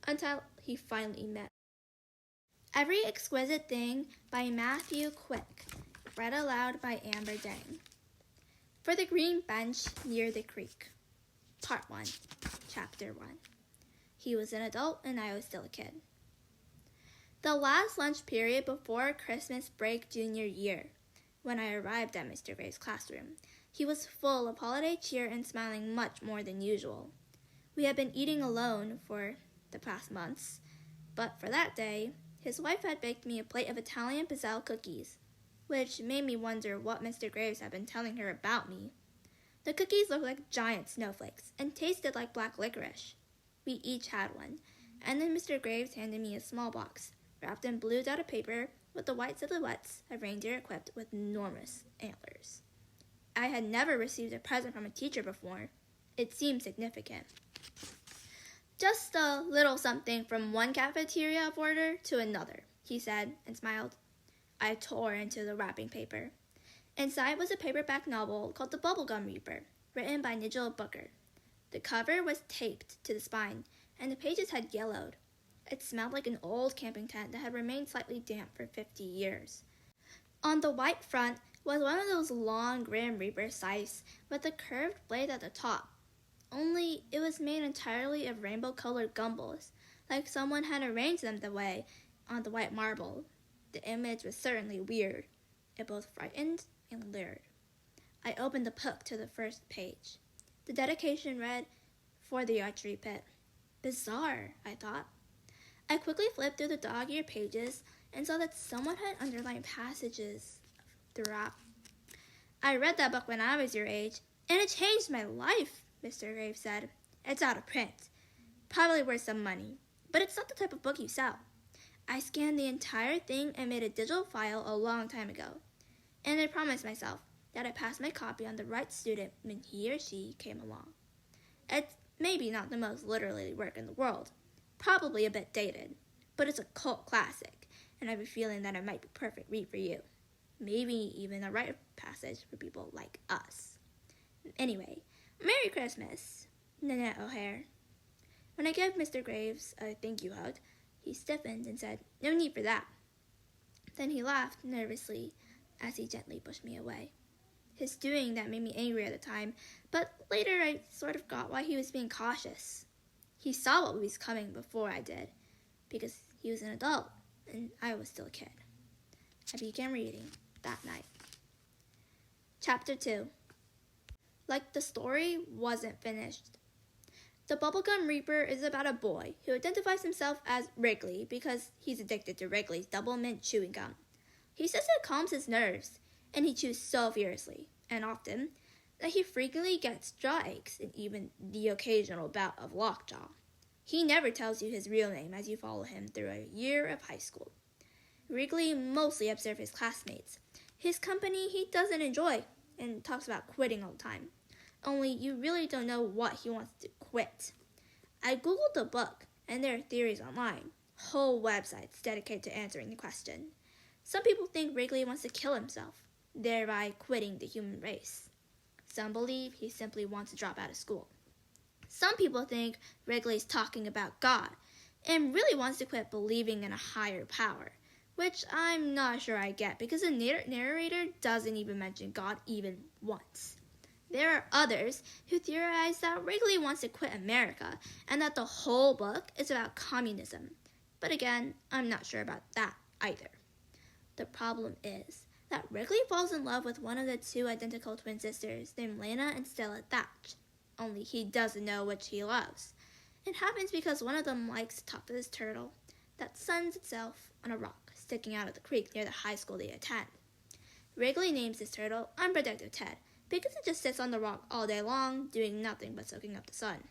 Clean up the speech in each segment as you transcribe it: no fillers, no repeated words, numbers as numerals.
until he finally met. Every Exquisite Thing by Matthew Quick, read aloud by Amber Deng. For the Green Bench Near the Creek. Part 1, Chapter 1. He was an adult and I was still a kid. The last lunch period before Christmas break junior year, when I arrived at Mr. Graves' classroom, he was full of holiday cheer and smiling much more than usual. We had been eating alone for the past months, but for that day, his wife had baked me a plate of Italian pizzelle cookies, which made me wonder what Mr. Graves had been telling her about me. The cookies looked like giant snowflakes and tasted like black licorice. We each had one, and then Mr. Graves handed me a small box, wrapped in blue dotted paper with the white silhouettes of reindeer equipped with enormous antlers. I had never received a present from a teacher before. It seemed significant. Just a little something from one cafeteria order to another, he said, and smiled. I tore into the wrapping paper. Inside was a paperback novel called The Bubblegum Reaper, written by Nigel Booker. The cover was taped to the spine, and the pages had yellowed. It smelled like an old camping tent that had remained slightly damp for 50 years. On the white front was one of those long Grim Reaper scythes with a curved blade at the top. Only it was made entirely of rainbow-colored gumballs, like someone had arranged them the way on the white marble. The image was certainly weird. It both frightened and lured. I opened the book to the first page. The dedication read, "For the archery pit." Bizarre, I thought. I quickly flipped through the dog-eared pages and saw that someone had underlined passages throughout. I read that book when I was your age, and it changed my life, Mr. Graves said. It's out of print. Probably worth some money, but it's not the type of book you sell. I scanned the entire thing and made a digital file a long time ago, and I promised myself that I'd pass my copy on the right student when he or she came along. It's maybe not the most literary work in the world, probably a bit dated, but it's a cult classic, and I have a feeling that it might be a perfect read for you. Maybe even a rite of passage for people like us. Anyway, Merry Christmas, Nanette O'Hare. When I gave Mr. Graves a thank you hug, he stiffened and said, "No need for that." Then he laughed nervously as he gently pushed me away. His doing that made me angry at the time, but later I sort of got why he was being cautious. He saw what was coming before I did, because he was an adult and I was still a kid. I began reading that night. Chapter 2. Like the story wasn't finished. The Bubblegum Reaper is about a boy who identifies himself as Wrigley because he's addicted to Wrigley's double mint chewing gum. He says it calms his nerves, and he chews so furiously, and often, that he frequently gets jaw aches and even the occasional bout of lockjaw. He never tells you his real name as you follow him through a year of high school. Wrigley mostly observes his classmates. His company he doesn't enjoy, and talks about quitting all the time. Only you really don't know what he wants to quit. I googled the book, and there are theories online, whole websites dedicated to answering the question. Some people think Wrigley wants to kill himself, thereby quitting the human race. Some believe he simply wants to drop out of school. Some people think Wrigley's talking about God, and really wants to quit believing in a higher power, which I'm not sure I get because the narrator doesn't even mention God even once. There are others who theorize that Wrigley wants to quit America and that the whole book is about communism. But again, I'm not sure about that either. The problem is that Wrigley falls in love with one of the two identical twin sisters named Lana and Stella Thatch, only he doesn't know which he loves. It happens because one of them likes to talk to this turtle that suns itself on a rock sticking out of the creek near the high school they attend. Wrigley names this turtle Unprotected Ted because it just sits on the rock all day long, doing nothing but soaking up the sun.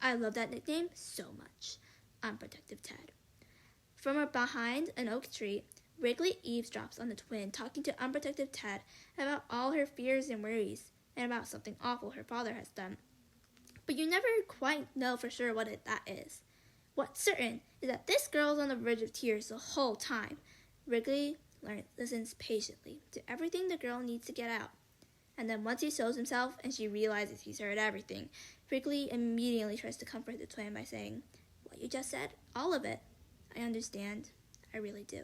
I love that nickname so much, Unprotected Ted. From behind an oak tree, Wrigley eavesdrops on the twin talking to Unprotected Ted about all her fears and worries, and about something awful her father has done. But you never quite know for sure what that is. What's certain is that this girl's on the verge of tears the whole time. Wrigley listens patiently to everything the girl needs to get out. And then once he shows himself and she realizes he's heard everything, Wrigley immediately tries to comfort the twin by saying, What you just said, all of it. I understand. I really do.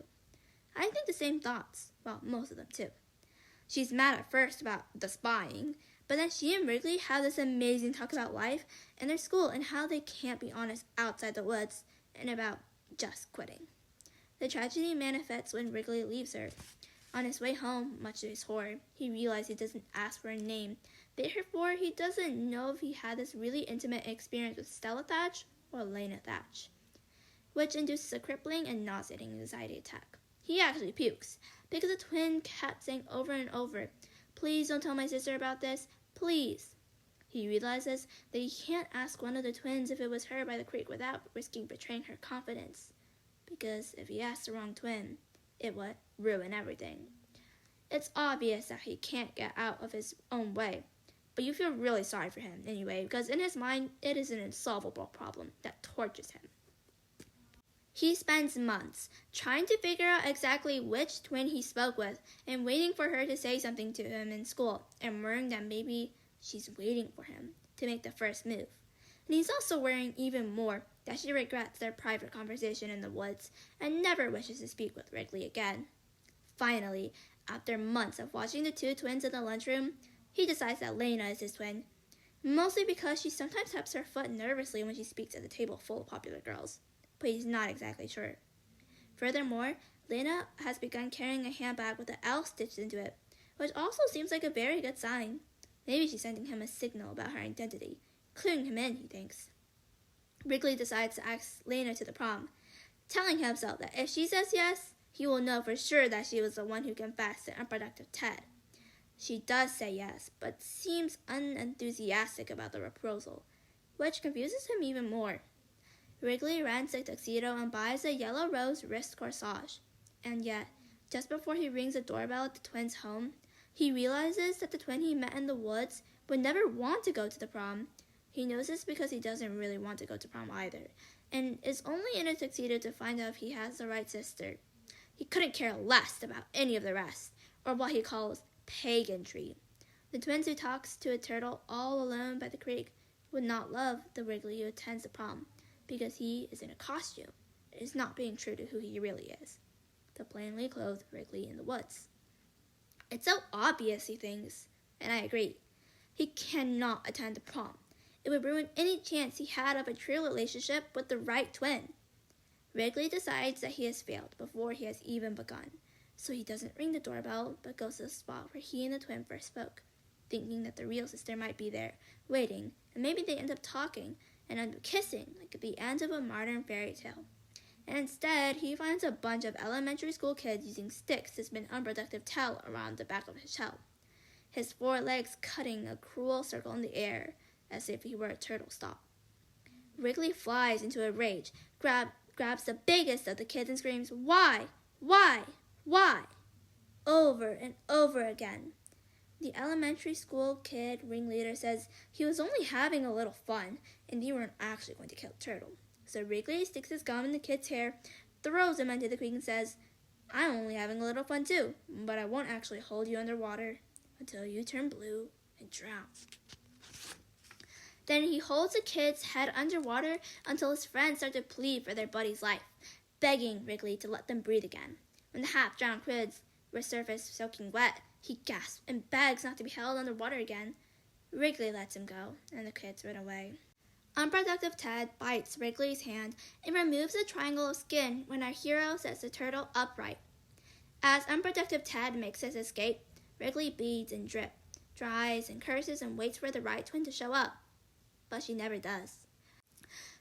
I think the same thoughts. Well, most of them too. She's mad at first about the spying, but then she and Wrigley have this amazing talk about life and their school and how they can't be honest outside the woods and about just quitting. The tragedy manifests when Wrigley leaves her. On his way home, much to his horror, he realizes he doesn't ask for a name. Therefore, he doesn't know if he had this really intimate experience with Stella Thatch or Lena Thatch, which induces a crippling and nauseating anxiety attack. He actually pukes because the twin kept saying over and over, "Please don't tell my sister about this, please." He realizes that he can't ask one of the twins if it was her by the creek without risking betraying her confidence, because if he asks the wrong twin, it would ruin everything. It's obvious that he can't get out of his own way, but you feel really sorry for him anyway, because in his mind, it is an insolvable problem that tortures him. He spends months trying to figure out exactly which twin he spoke with and waiting for her to say something to him in school and worrying that maybe she's waiting for him to make the first move. And he's also worrying even more that she regrets their private conversation in the woods and never wishes to speak with Wrigley again. Finally, after months of watching the two twins in the lunchroom, he decides that Lena is his twin, mostly because she sometimes taps her foot nervously when she speaks at a table full of popular girls. But he's not exactly sure. Furthermore, Lena has begun carrying a handbag with an L stitched into it, which also seems like a very good sign. Maybe she's sending him a signal about her identity, cluing him in, he thinks. Wrigley decides to ask Lena to the prom, telling himself that if she says yes, he will know for sure that she was the one who confessed to unproductive Ted. She does say yes, but seems unenthusiastic about the proposal, which confuses him even more. Wrigley rents a tuxedo and buys a yellow rose wrist corsage. And yet, just before he rings the doorbell at the twins' home, he realizes that the twin he met in the woods would never want to go to the prom. He knows this because he doesn't really want to go to prom either, and is only in a tuxedo to find out if he has the right sister. He couldn't care less about any of the rest, or what he calls pageantry. The twins who talks to a turtle all alone by the creek would not love the Wrigley who attends the prom, because he is in a costume and is not being true to who he really is, the plainly clothed Wrigley in the woods. It's so obvious, he thinks, and I agree. He cannot attend the prom. It would ruin any chance he had of a true relationship with the right twin. Wrigley decides that he has failed before he has even begun, so he doesn't ring the doorbell but goes to the spot where he and the twin first spoke, thinking that the real sister might be there, waiting, and maybe they end up talking and end up kissing like at the end of a modern fairy tale. And instead, he finds a bunch of elementary school kids using sticks to spin unproductive tail around the back of his shell, his forelegs cutting a cruel circle in the air as if he were a turtle stop. Wrigley flies into a rage, grabs the biggest of the kids and screams, "Why? Why? Why?" over and over again. The elementary school kid ringleader says he was only having a little fun and they weren't actually going to kill the turtle. So Wrigley sticks his gum in the kid's hair, throws him into the creek and says, "I'm only having a little fun too, but I won't actually hold you underwater until you turn blue and drown." Then he holds the kid's head underwater until his friends start to plead for their buddy's life, begging Wrigley to let them breathe again. When the half-drowned kids resurface soaking wet, he gasps and begs not to be held underwater again. Wrigley lets him go, and the kids run away. Unproductive Ted bites Wrigley's hand and removes the triangle of skin when our hero sets the turtle upright. As unproductive Ted makes his escape, Wrigley bleeds and dries and curses and waits for the right twin to show up. But she never does.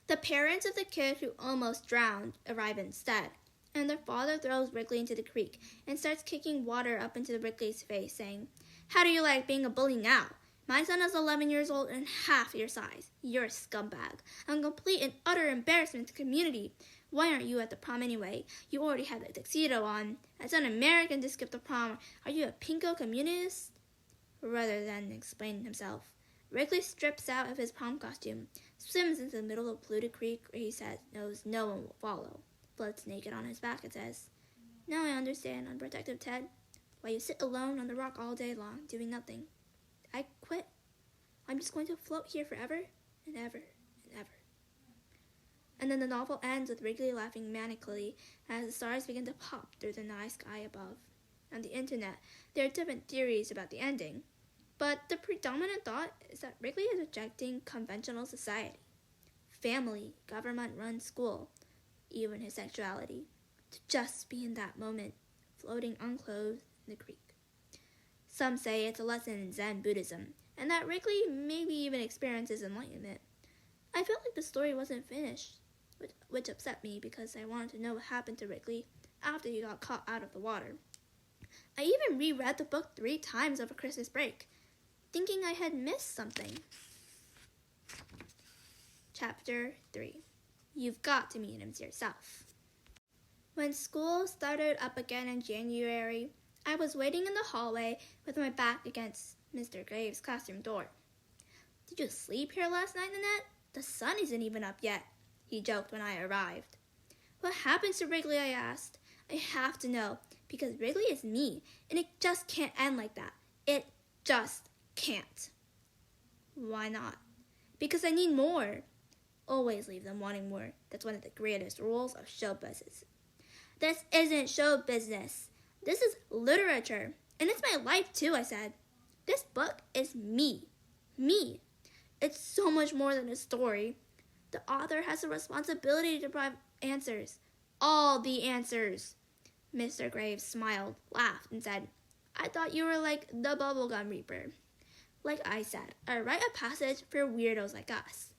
The parents of the kid who almost drowned arrive instead, and their father throws Wrigley into the creek and starts kicking water up into Wrigley's face, saying, "How do you like being a bully now? My son is 11 years old and half your size. You're a scumbag. I'm a complete and utter embarrassment to the community. Why aren't you at the prom anyway? You already have the tuxedo on. As an American to skip the prom, are you a pinko communist?" Rather than explain himself, Wrigley strips out of his prom costume, swims into the middle of a polluted creek where he knows no one will follow, floats naked on his back and says, "Now I understand, unprotected Ted, why you sit alone on the rock all day long, doing nothing. I quit. I'm just going to float here forever and ever and ever." and then the novel ends with Wrigley laughing manically as the stars begin to pop through the night sky above. On the internet, there are different theories about the ending, but the predominant thought is that Wrigley is rejecting conventional society, family, government-run school, even his sexuality, to just be in that moment, floating unclothed in the creek. Some say it's a lesson in Zen Buddhism, and that Wrigley maybe even experiences enlightenment. I felt like the story wasn't finished, which upset me because I wanted to know what happened to Wrigley after he got caught out of the water. I even reread the book 3 times over Christmas break, thinking I had missed something. Chapter 3. You've got to meet him yourself. When school started up again in January, I was waiting in the hallway with my back against Mr. Graves' classroom door. "Did you sleep here last night, Nanette? The sun isn't even up yet," he joked when I arrived. "What happens to Wrigley?" I asked. "I have to know, because Wrigley is me, and it just can't end like that. It just can't." "Why not?" "Because I need more." Always leave them wanting more. That's one of the greatest rules of show business. "This isn't show business. This is literature, and it's my life too," I said. "This book is me. Me. It's so much more than a story. The author has a responsibility to provide answers. All the answers." Mr. Graves smiled, laughed, and said, "I thought you were like the Bubblegum Reaper." Like I said, I write a passage for weirdos like us.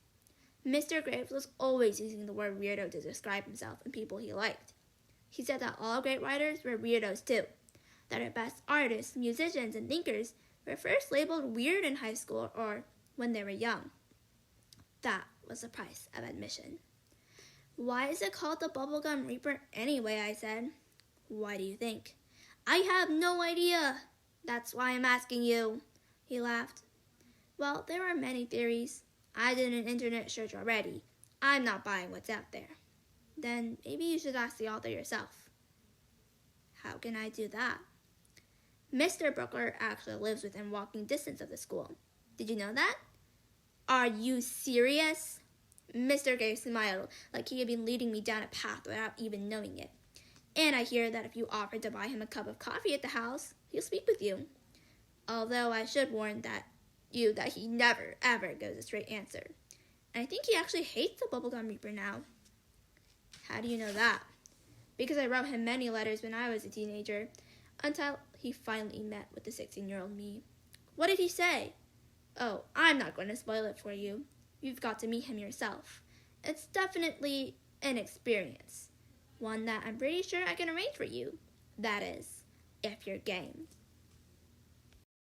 Mr. Graves was always using the word weirdo to describe himself and people he liked. He said that all great writers were weirdos too, that our best artists, musicians, and thinkers were first labeled weird in high school or when they were young. That was the price of admission. "Why is it called the Bubblegum Reaper anyway?" I said. "Why do you think?" "I have no idea. That's why I'm asking you." He laughed. "Well, there are many theories. I did an internet search already. I'm not buying what's out there." "Then maybe you should ask the author yourself." "How can I do that?" "Mr. Brooker actually lives within walking distance of the school. Did you know that?" "Are you serious?" Mr. Graves smiled like he had been leading me down a path without even knowing it. "And I hear that if you offered to buy him a cup of coffee at the house, he'll speak with you. Although I should warn that he never, ever gives a straight answer. And I think he actually hates the Bubblegum Reaper now." "How do you know that?" "Because I wrote him many letters when I was a teenager, until he finally met with the 16-year-old me." "What did he say?" "Oh, I'm not going to spoil it for you. You've got to meet him yourself. It's definitely an experience. One that I'm pretty sure I can arrange for you. That is, if you're game."